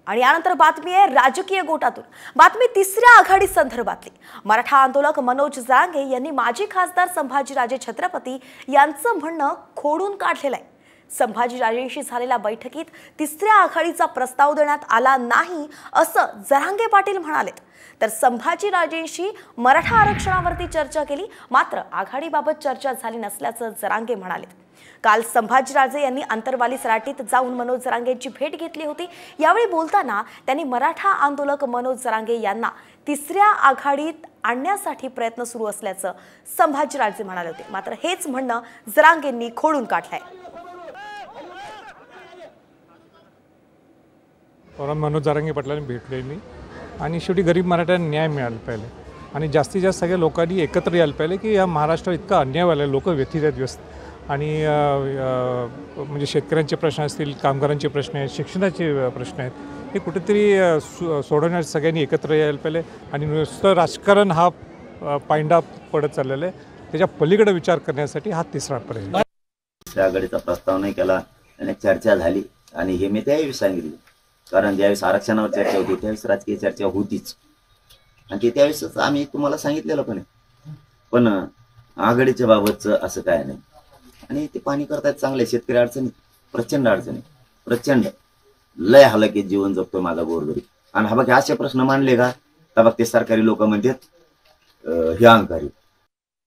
आणि यानंतर बातमी आहे राजकीय गोटातून। बातमी तिसऱ्या आघाडी संदर्भातली। मराठा आंदोलक मनोज जरांगे यांनी माजी खासदार संभाजीराजे छत्रपती यांचं म्हणणं खोडून काढलेलं आहे। संभाजीराजेंशी झालेल्या बैठकीत तिसऱ्या आघाडीचा प्रस्ताव देण्यात आला नाही असं जरांगे पाटील म्हणालेत। तर संभाजीराजेंशी मराठा आरक्षणावरती चर्चा केली, मात्र आघाडीबाबत चर्चा झाली नसल्याचं जरांगे म्हणालेत। काल संभाजीराजे यांनी अंतरवाली सराटीत जाऊन मनोज जरांगेंची भेट घेतली होती। यावेळी बोलताना त्यांनी मराठा आंदोलक मनोज जरांगे यांना तिसऱ्या आघाडीत आणण्यासाठी प्रयत्न सुरू असल्याचं संभाजीराजे म्हणाले होते। मात्र हेच म्हणणं जरांगेंनी खोडून काढलंय। मनोज जरांगे पाटलांनी भेटले मी आणि शेवटी गरीब मराठ्यांना न्याय मिळाला पाहिजे आणि जास्तीत जास्त सगळ्या लोकांनी एकत्र यायला पाहिजे की या महाराष्ट्रात इतका अन्याय व्हायला, लोक व्यथित आहेत व्यस्त आणि म्हणजे शेतकऱ्यांचे प्रश्न असतील, कामगारांचे प्रश्न आहेत, शिक्षणाचे प्रश्न आहेत, हे कुठेतरी सोडवण्यासाठी सगळ्यांनी एकत्र यायला पाहिजे आणि नुसतं राजकारण हा पायंडा पडत चाललेला आहे, त्याच्या पलीकडे विचार करण्यासाठी हा तिसरा पर्याय। तिसऱ्या आघाडीचा प्रस्ताव नाही केला आणि चर्चा झाली आणि हे मी त्यावेळी सांगितलं, कारण ज्यावेळेस आरक्षणावर चर्चा होती त्यावेळेस राजकीय चर्चा होतीच आणि ते त्यावेळेस आम्ही तुम्हाला सांगितलेलं पण आघाडीच्या बाबतचं असं काय नाही। आणि ते पाणी करतायत चांगले, शेतकरी अडचणी, प्रचंड लय हालाकीत जीवन जगतो माझा गोरगरीब। आणि हा बघ असे प्रश्न मांडले का तर बघ ते सरकारी लोक म्हणतात हे अहंकारी।